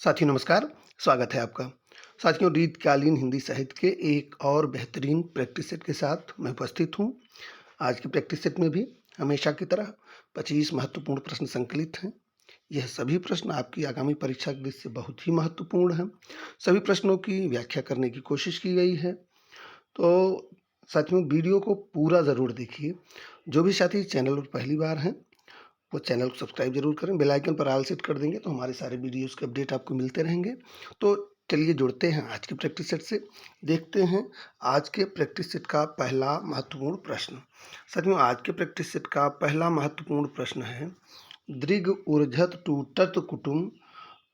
साथियों नमस्कार, स्वागत है आपका। साथियों रीतकालीन हिंदी साहित्य के एक और बेहतरीन प्रैक्टिस सेट के साथ मैं उपस्थित हूँ। आज की प्रैक्टिस सेट में भी हमेशा की तरह 25 महत्वपूर्ण प्रश्न संकलित हैं। यह सभी प्रश्न आपकी आगामी परीक्षा की दृष्टि से बहुत ही महत्वपूर्ण हैं। सभी प्रश्नों की व्याख्या करने की कोशिश की गई है। तो साथियों वीडियो को पूरा ज़रूर देखिए। जो भी साथी चैनल पर पहली बार हैं वो चैनल को सब्सक्राइब जरूर करें, बेल आइकन पर ऑल सेट कर देंगे तो हमारे सारे वीडियोस के अपडेट आपको मिलते रहेंगे। तो चलिए जुड़ते हैं आज के प्रैक्टिस सेट से। देखते हैं आज के प्रैक्टिस सेट का पहला महत्वपूर्ण प्रश्न। साथियों आज के प्रैक्टिस सेट का पहला महत्वपूर्ण प्रश्न है, दृग उर्झत टूटत कुटुम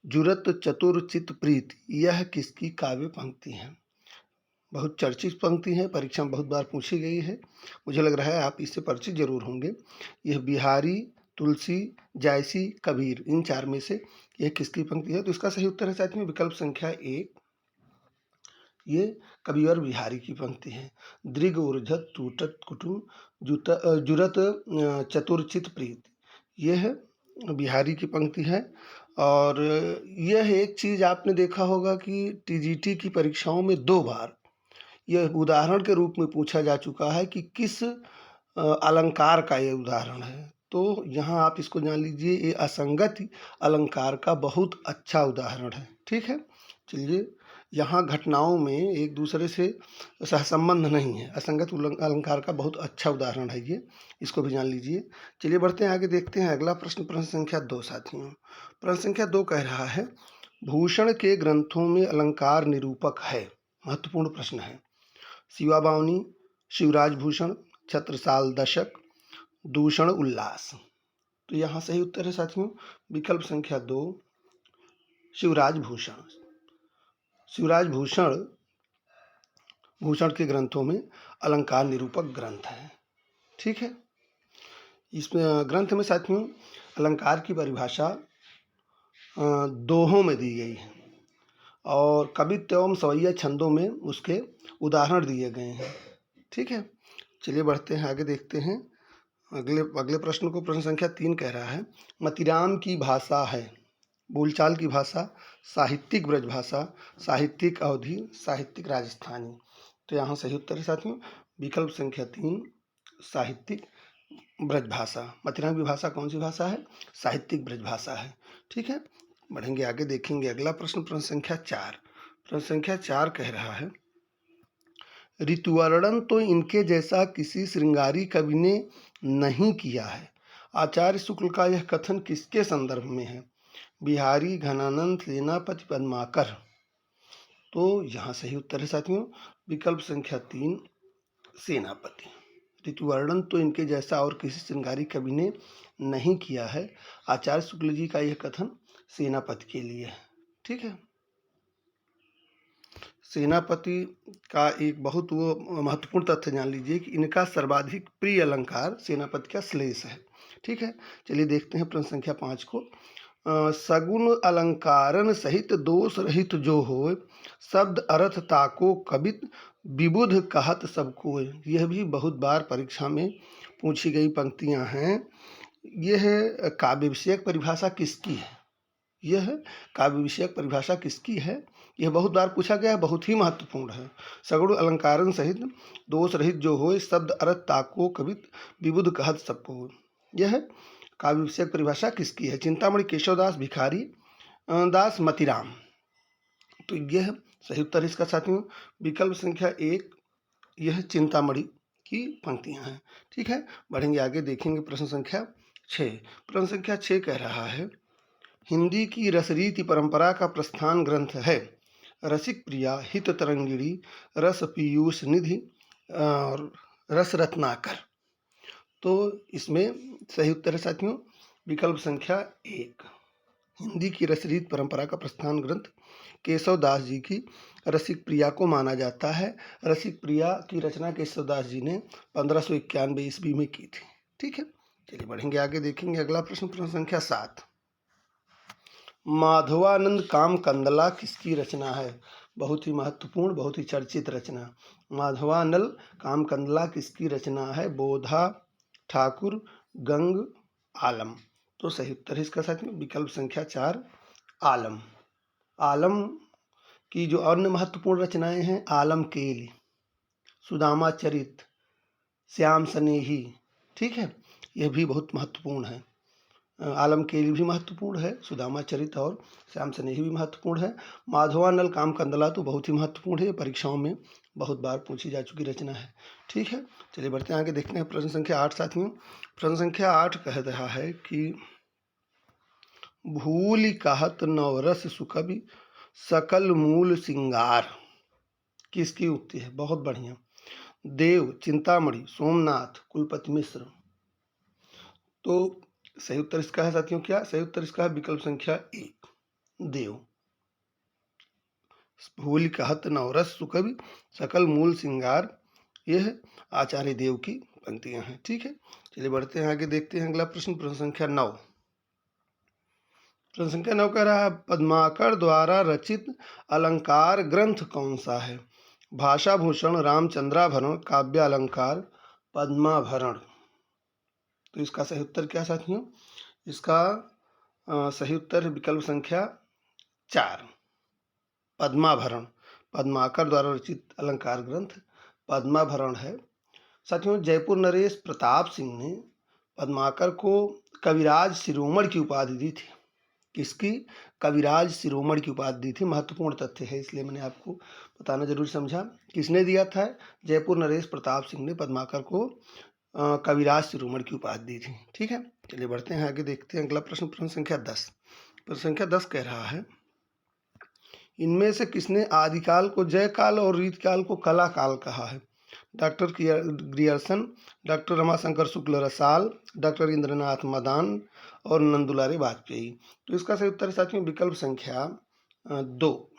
जुरत चतुर चित प्रीत, यह किसकी काव्य पंक्ति है। बहुत चर्चित पंक्ति है, परीक्षा में बहुत बार पूछी गई है। मुझे लग रहा है आप इससे परिचित जरूर होंगे। यह बिहारी, तुलसी, जायसी, कबीर, इन चार में से यह किसकी पंक्ति है। तो इसका सही उत्तर है साथियों विकल्प संख्या 1, ये कबीर और बिहारी की पंक्ति है। दृग उर्झत टूटत कुटुम जुरत चतुर्चित प्रीत, यह बिहारी की पंक्ति है। और यह एक चीज़ आपने देखा होगा कि टीजीटी की परीक्षाओं में 2 बार यह उदाहरण के रूप में पूछा जा चुका है कि किस अलंकार का ये उदाहरण है। तो यहाँ आप इसको जान लीजिए, ये असंगति अलंकार का बहुत अच्छा उदाहरण है। ठीक है, चलिए यहाँ घटनाओं में एक दूसरे से सहसंबंध नहीं है, असंगत अलंकार का बहुत अच्छा उदाहरण है ये, इसको भी जान लीजिए। चलिए बढ़ते हैं आगे, देखते हैं अगला प्रश्न। प्रश्न संख्या 2 साथियों, प्रश्न संख्या 2 कह रहा है, भूषण के ग्रंथों में अलंकार निरूपक है। महत्वपूर्ण प्रश्न है। शिवा बावनी, शिवराज भूषण, छत्रसाल दशक, दूषण उल्लास। तो यहाँ सही उत्तर है साथियों विकल्प संख्या 2, शिवराज भूषण। शिवराज भूषण के ग्रंथों में अलंकार निरूपक ग्रंथ है। ठीक है, इसमें ग्रंथ में साथियों अलंकार की परिभाषा दोहों में दी गई है और कवित्व एवं सवैया छंदों में उसके उदाहरण दिए गए हैं। ठीक है, चलिए बढ़ते हैं आगे, देखते हैं अगले प्रश्न को। प्रश्न संख्या 3 कह रहा है, मतिराम की भाषा है, बोलचाल की भाषा, साहित्यिक ब्रज भाषा, साहित्यिक अवधी, साहित्यिक राजस्थानी। तो यहाँ सही उत्तर है साथियों विकल्प संख्या 3, साहित्यिक ब्रज भाषा। मतिराम की भाषा कौन सी भाषा है, साहित्यिक ब्रज भाषा है। ठीक है, बढ़ेंगे आगे, देखेंगे अगला प्रश्न। प्रश्न संख्या 4, प्रश्न संख्या 4 कह रहा है, ऋतुवर्णन तो इनके जैसा किसी श्रृंगारी कवि ने नहीं किया है। आचार्य शुक्ल का यह कथन किसके संदर्भ में है। बिहारी, घनानंद, सेनापति, पद्माकर। तो यहाँ सही उत्तर है साथियों विकल्प संख्या 3, सेनापति। ऋतुवर्णन तो इनके जैसा और किसी श्रृंगारी कवि ने नहीं किया है, आचार्य शुक्ल जी का यह कथन सेनापति के लिए है। ठीक है, सेनापति का एक बहुत वो महत्वपूर्ण तथ्य जान लीजिए कि इनका सर्वाधिक प्रिय अलंकार सेनापति का श्लेष है। ठीक है, चलिए देखते हैं प्रश्न संख्या 5 को। सगुण अलंकारन सहित दोष रहित जो हो, शब्द अर्थ ताको कवित विबुध कहत सबको। यह भी बहुत बार परीक्षा में पूछी गई पंक्तियां हैं। यह काव्य विषयक परिभाषा किसकी है, यह काव्य विषयक परिभाषा किसकी है, यह बहुत बार पूछा गया है, बहुत ही महत्वपूर्ण है। सगुण अलंकारन सहित दोष रहित जो हो, शब्द अर्थ ताको कवित विबुध कहत सबको। यह काव्य विषयक परिभाषा किसकी है। चिंतामणि केशवदास, भिखारी दास, मतिराम। तो यह सही उत्तर इसका साथियों विकल्प संख्या 1, यह चिंतामणि की पंक्तियां हैं। ठीक है, बढ़ेंगे आगे, देखेंगे प्रश्न संख्या 6। प्रश्न संख्या 6 कह रहा है, हिंदी की रसरीति परंपरा का प्रस्थान ग्रंथ है रसिक प्रिया, हित तरंगिणी, रस पीयूष निधि और रस रत्नाकर। तो इसमें सही उत्तर है साथियों विकल्प संख्या 1, हिंदी की रसरीत परंपरा का प्रस्थान ग्रंथ केशव दास जी की रसिक प्रिया को माना जाता है। रसिक प्रिया की रचना केशव दास जी ने 1591 ईस्वी में की थी। ठीक है, चलिए बढ़ेंगे आगे, देखेंगे अगला प्रश्न। प्रश्न संख्या 7, माधवानंद काम कंदला किसकी रचना है। बहुत ही महत्वपूर्ण, बहुत ही चर्चित रचना। माधवानंद काम कंदला किसकी रचना है। बोधा, ठाकुर, गंग, आलम। तो सही उत्तर है इसका साथियों विकल्प संख्या 4, आलम। आलम की जो अन्य महत्वपूर्ण रचनाएं हैं, आलम केली, सुदामा चरित, श्याम सनेही, ठीक है, यह भी बहुत महत्वपूर्ण है। आलम केली भी महत्वपूर्ण है, सुदामा चरित और श्याम सनेही भी महत्वपूर्ण है। माधवानल काम कंदला तो बहुत ही महत्वपूर्ण है, परीक्षाओं में बहुत बार पूछी जा चुकी रचना है, ठीक है। चलिए बढ़ते हैं आगे, देखते हैं प्रश्न संख्या 8 साथियों। प्रश्न संख्या 8 कह रहा है कि भूल कहत नवरस सुकवि सकल मूल सिंगार, किसकी उक्ति है? बहुत बढ़िया, देव, चिंतामणि, सोमनाथ, कुलपति मिश्र। तो सही उत्तर इसका है साथियों क्या? सही उत्तर इसका है विकल्प संख्या 1, देव। भूल कहत नवरस सुकवि सकल मूल सिंगार, यह आचार्य देव की पंक्तियां हैं, ठीक है। चलिए बढ़ते हैं आगे, देखते हैं अगला प्रश्न, प्रश्न संख्या 9। प्रश्न संख्या 9 कह रहा है पद्माकर द्वारा रचित अलंकार ग्रंथ कौन सा है? भाषा भूषण, रामचंद्राभरण, काव्य अलंकार, पद्माभरण। तो इसका सही उत्तर क्या साथियों? इसका सही उत्तर है विकल्प संख्या 4, पद्माभरण। पद्माकर द्वारा रचित अलंकार ग्रंथ पद्माभरण है। साथियों, जयपुर नरेश प्रताप सिंह ने पद्माकर को कविराज शिरोमणि की उपाधि दी थी। किसकी? कविराज शिरोमणि की उपाधि दी थी। महत्वपूर्ण तथ्य है, इसलिए मैंने आपको बताना जरूरी समझा। किसने दिया था? जयपुर नरेश प्रताप सिंह ने पद्माकर को कविराज शिरोमणि की उपाधि दी थी, ठीक है। चलिए बढ़ते हैं आगे, देखते हैं अगला प्रश्न, प्रश्न संख्या 10। प्रश्न संख्या 10 कह रहा है इनमें से किसने आदिकाल को जय काल और रीतकाल को कला काल कहा है? डॉक्टर ग्रियर्सन, डॉक्टर रमाशंकर शुक्ल रसाल, डॉक्टर इंद्रनाथ मदान और नंदुलारे वाजपेयी। तो इसका सही उत्तर है साथियों विकल्प संख्या 2,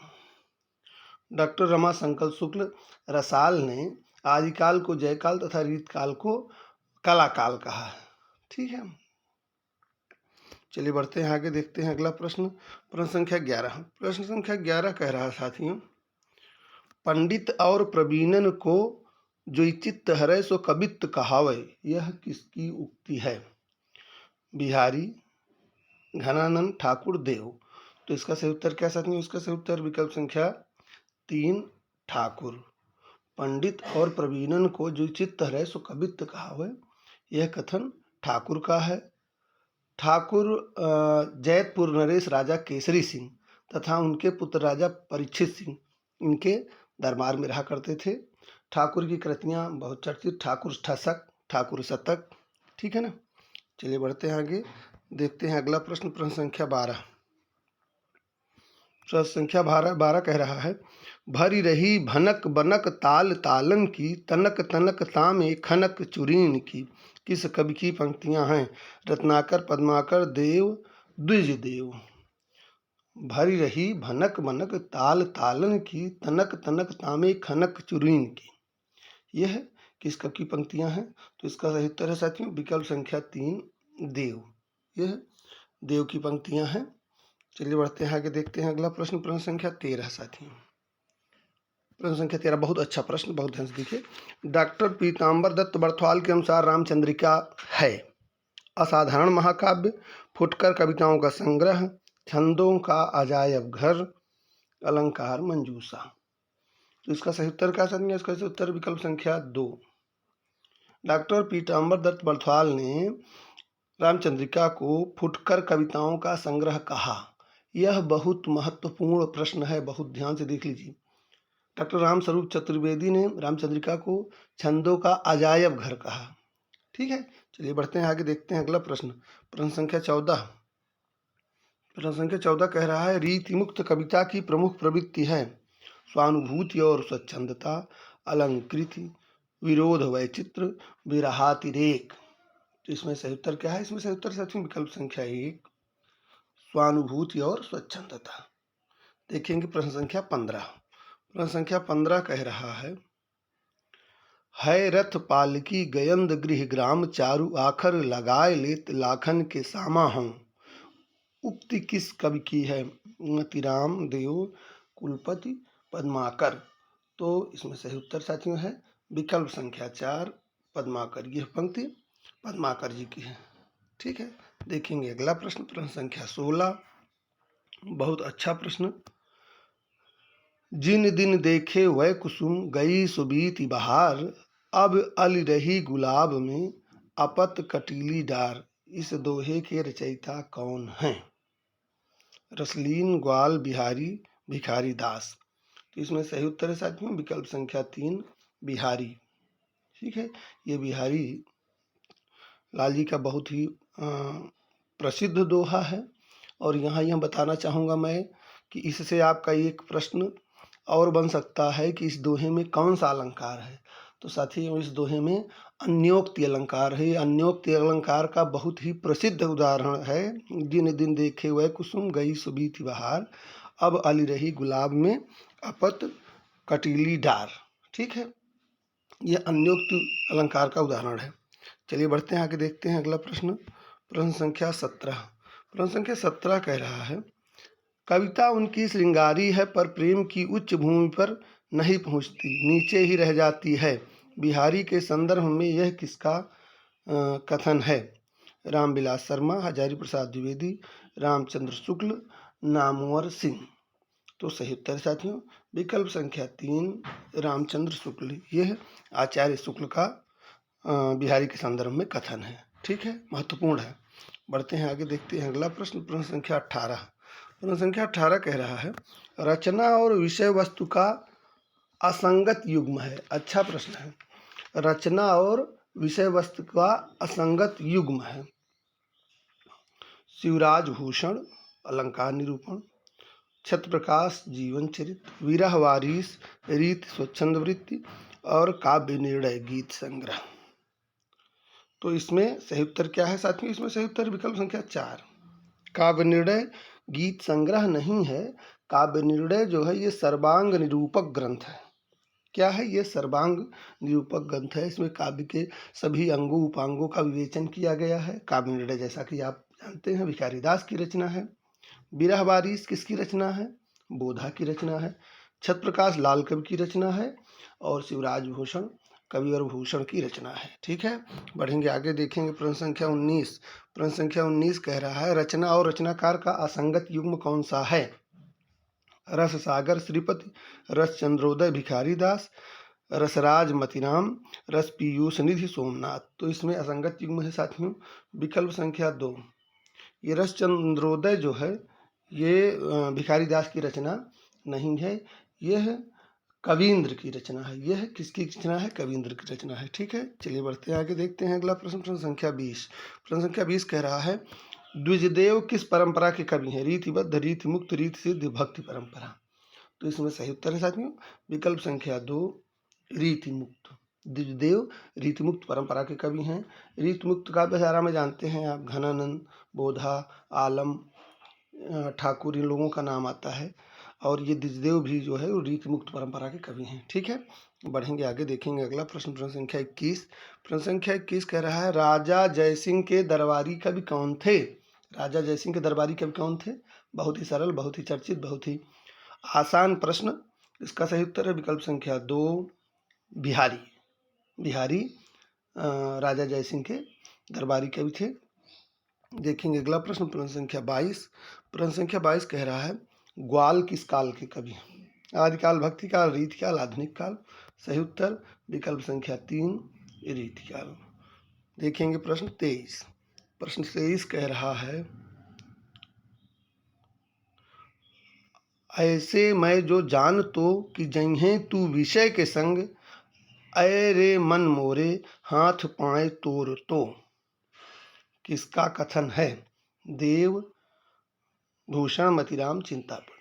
डॉक्टर रमाशंकर शुक्ल रसाल ने आदिकाल को जयकाल तथा रीतकाल को कला काल कहा है, ठीक है। चलिए बढ़ते हैं आगे, देखते हैं अगला प्रश्न, प्रश्न संख्या 11। प्रश्न संख्या 11 कह रहा है साथियों पंडित और प्रवीणन को जो चित्त हरै सो कबित्त कहावै, यह किसकी उक्ति है? बिहारी, घनानंद, ठाकुर, देव। तो इसका सही उत्तर क्या साथियों? इसका सही उत्तर विकल्प संख्या 3, ठाकुर। पंडित और प्रवीणन को जो चित्त हरै सो कबित्त कहावै, यह कथन ठाकुर का है। ठाकुर जैतपुर नरेश राजा केसरी सिंह तथा उनके पुत्र राजा परीक्षित सिंह इनके दरबार में रहा करते थे। ठाकुर की कृतियाँ बहुत चर्चित, ठाकुर ठसक, ठाकुर शतक, ठीक है ना। चलिए बढ़ते हैं आगे, देखते हैं अगला प्रश्न, प्रश्न संख्या 12। प्रश्न संख्या 12 कह रहा है भरी रही भनक बनक ताल तालन की, तनक तनक तामे खनक चुरीन की, किस कवि की पंक्तियां हैं? रत्नाकर, पद्माकर, देव, द्विज देव। भरी रही भनक बनक ताल तालन की, तनक तनक तामे खनक चुरीन की, यह किस कवि की पंक्तियां हैं? तो इसका सही उत्तर है साथियों विकल्प संख्या 3, देव। यह देव की पंक्तियां हैं। चलिए बढ़ते हैं आगे, देखते हैं अगला प्रश्न, प्रश्न संख्या 13 साथियों। प्रश्न संख्या 13 बहुत अच्छा प्रश्न, बहुत ध्यान से देखिए। डॉक्टर पीताम्बर दत्त बर्थवाल के अनुसार रामचंद्रिका है असाधारण महाकाव्य, फुटकर कविताओं का संग्रह, छंदों का अजायब घर, अलंकार मंजूषा। तो इसका सही उत्तर क्या साथियों? इसका सही उत्तर विकल्प संख्या 2, डॉक्टर पीताम्बर दत्त बर्थवाल ने रामचंद्रिका को फुटकर कविताओं का संग्रह कहा। यह बहुत महत्वपूर्ण प्रश्न है, बहुत ध्यान से देख लीजिए। डॉक्टर रामस्वरूप चतुर्वेदी ने रामचंद्रिका को छंदों का अजायब घर कहा, ठीक है। चलिए बढ़ते हैं आगे, देखते हैं अगला प्रश्न, प्रश्न संख्या 14। प्रश्न संख्या 14 कह रहा है रीति मुक्त कविता की प्रमुख प्रवृत्ति है स्वानुभूति और स्वच्छंदता, अलंकृति, विरोध वैचित्र, विरहातिरेक। तो इसमें सही उत्तर क्या है? इसमें सही उत्तर साथियों विकल्प संख्या 1, स्वानुभूति और स्वच्छंदता। देखेंगे प्रश्न संख्या 15। प्रश्न संख्या 15 कह रहा है रथ पालकी गयंद गृह ग्राम, चारु आखर लगाए लेत लाखन के सामा हूँ, उक्ति किस कवि की है? मोतीराम, देव, कुलपति, पद्माकर। तो इसमें सही उत्तर साथियों है विकल्प संख्या 4, पद्माकर। यह पंक्ति पद्माकर जी की है, ठीक है। देखेंगे अगला प्रश्न, प्रश्न संख्या 16, बहुत अच्छा प्रश्न, जिन दिन देखे वह कुसुम गई सुबीती बहार, अब अल रही गुलाब में अपत कटीली डार। इस दोहे के रचयिता कौन हैं? रसलीन, ग्वाल, बिहारी, भिखारी दास। तो इसमें सही उत्तर है साथियों विकल्प संख्या 3 बिहारी। ठीक है, ये बिहारी लाल जी का बहुत ही प्रसिद्ध दोहा है। और यहाँ यह बताना चाहूँगा मैं कि इससे आपका एक प्रश्न और बन सकता है कि इस दोहे में कौन सा अलंकार है। तो साथियों इस दोहे में अन्योक्ति अलंकार है। अन्योक्ति अलंकार का बहुत ही प्रसिद्ध उदाहरण है, जिन दिन देखे वह कुसुम गई सुबीती बहार, अब अली रही गुलाब में अपत कटीली डार। ठीक है, यह अन्योक्ति अलंकार का उदाहरण है। चलिए बढ़ते हैं आगे, देखते हैं अगला प्रश्न। प्रश्न संख्या 17। प्रश्न संख्या 17 कह रहा है, कविता उनकी श्रृंगारी है पर प्रेम की उच्च भूमि पर नहीं पहुंचती, नीचे ही रह जाती है। बिहारी के संदर्भ में यह किसका कथन है? रामविलास शर्मा, हजारी प्रसाद द्विवेदी, रामचंद्र शुक्ल, नामवर सिंह। तो सही उत्तर साथियों विकल्प संख्या 3 रामचंद्र शुक्ल। यह आचार्य शुक्ल का बिहारी के संदर्भ में कथन है। ठीक है, महत्वपूर्ण है। बढ़ते हैं आगे, देखते हैं अगला प्रश्न। प्रश्न संख्या 18। प्रश्न संख्या 18 कह रहा है, रचना और विषय वस्तु का असंगत युग्म है। अच्छा प्रश्न है। रचना और विषय वस्तु का असंगत युग्म है। शिवराज भूषण अलंकार निरूपण, छत्रप्रकाश जीवन चरित्र, विरह वारिस रीत स्वच्छंद वृत्ति और काव्य निर्णय गीत संग्रह। तो इसमें सही उत्तर क्या है साथियों? इसमें सही उत्तर विकल्प संख्या 4 काव्य निर्णय गीत संग्रह नहीं है। काव्य निर्णय जो है ये सर्वांग निरूपक ग्रंथ है। क्या है ये? सर्वांग निरूपक ग्रंथ है। इसमें काव्य के सभी अंगों उपांगों का विवेचन किया गया है। काव्य निर्णय जैसा कि आप जानते हैं भिखारी दास की रचना है। विरह वारिस किसकी रचना है? बोधा की रचना है। छत्रप्रकाश लाल कवि की रचना है और शिवराज भूषण कविवर भूषण की रचना है। ठीक है, बढ़ेंगे आगे, देखेंगे प्रश्न संख्या 19। प्रश्न संख्या 19 कह रहा है, रचना और रचनाकार का असंगत युग्म कौन सा है? रस सागर श्रीपति, रस चंद्रोदय भिखारी दास, रसराज मतिराम, रस पीयूष निधि सोमनाथ। तो इसमें असंगत युग्म है साथियों विकल्प संख्या 2। ये रस चंद्रोदय जो है ये भिखारी दास की रचना नहीं है, यह कवींद्र की रचना है। यह किसकी रचना है? कवींद्र की रचना है। ठीक है, चलिए बढ़ते हैं आगे, देखते हैं अगला प्रश्न। प्रश्न संख्या 20। प्रश्न संख्या 20 कह रहा है, द्विजदेव किस परंपरा के कवि हैं? रीतिबद्ध, रीति मुक्त, रीति सिद्ध, भक्ति परंपरा। तो इसमें सही उत्तर है साथियों विकल्प संख्या 2 रीति मुक्त। द्विजदेव रीति मुक्त परंपरा के कवि हैं। रीति मुक्त काव्य धारा में जानते हैं आप घनानंद, बोधा, आलम, ठाकुर, इन लोगों का नाम आता है। और ये द्विजदेव भी जो है वो रीति मुक्त परंपरा के कवि हैं। ठीक है, बढ़ेंगे आगे, देखेंगे अगला प्रश्न। प्रश्न संख्या 21। प्रश्न संख्या 21 कह रहा है, राजा जयसिंह के दरबारी कवि कौन थे? राजा जयसिंह के दरबारी कवि कौन थे? बहुत ही सरल, बहुत ही चर्चित, बहुत ही आसान प्रश्न। इसका सही उत्तर है विकल्प संख्या 2 बिहारी। बिहारी राजा जयसिंह के दरबारी कवि थे। देखेंगे अगला प्रश्न। प्रश्न संख्या 22। प्रश्न संख्या 22 कह रहा है, ग्वाल किस काल के कवि? आदिकाल, भक्ति काल, रीति काल, आधुनिक काल। सही उत्तर विकल्प संख्या 3 रीति काल। देखेंगे प्रश्न 23। प्रश्न 23 कह रहा है, ऐसे मैं जो जान तो कि जइहें तू विषय के संग, ऐ रे मन मोरे हाथ पाए तोर तो। किसका कथन है? देव, भूषण, मतिराम, चिंतामणि।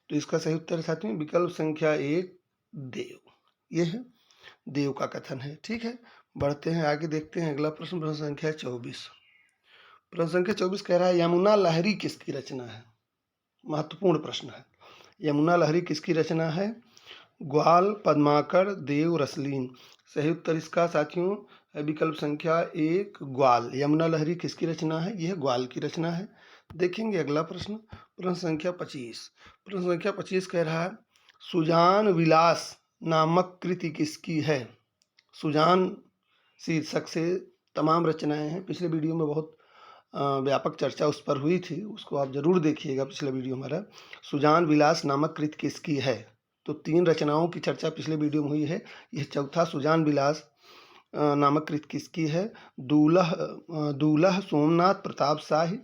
तो इसका सही उत्तर साथियों विकल्प संख्या 1 देव। यह देव का कथन है। ठीक है, बढ़ते हैं आगे, देखते हैं अगला प्रश्न। प्रश्न संख्या 24। प्रश्न संख्या 24 कह रहा है, यमुना लहरी किसकी रचना है? महत्वपूर्ण प्रश्न है। यमुना लहरी किसकी रचना है? ग्वाल, पद्माकर, देव, रसलीन। सही उत्तर इसका साथियों विकल्प संख्या 1 ग्वाल। यमुना लहरी किसकी रचना है? यह ग्वाल की रचना है। देखेंगे अगला प्रश्न। प्रश्न संख्या 25। प्रश्न संख्या 25 कह रहा है, सुजान विलास नामक कृति किसकी है? सुजान शीर्षक से तमाम रचनाएं हैं। पिछले वीडियो में बहुत व्यापक चर्चा उस पर हुई थी, उसको आप जरूर देखिएगा पिछला वीडियो हमारा। सुजान विलास नामक कृति किसकी है? तो 3 रचनाओं की चर्चा पिछले वीडियो में हुई है। यह चौथा सुजान विलास नामक कृति किसकी है? दूल्हा सोमनाथ प्रताप शाही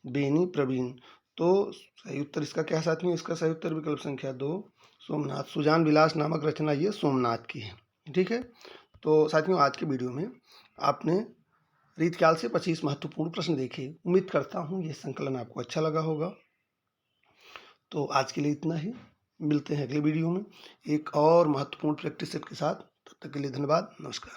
बेनी प्रवीण। तो सही उत्तर इसका क्या है साथियों? इसका सही उत्तर विकल्प संख्या 2 सोमनाथ। सुजान विलास नामक रचना ये सोमनाथ की है। ठीक है, तो साथियों आज के वीडियो में आपने रीतकाल से 25 महत्वपूर्ण प्रश्न देखे। उम्मीद करता हूँ ये संकलन आपको अच्छा लगा होगा। तो आज के लिए इतना ही, मिलते हैं अगले वीडियो में एक और महत्वपूर्ण प्रैक्टिस सेट के साथ। तब तक के लिए धन्यवाद, नमस्कार।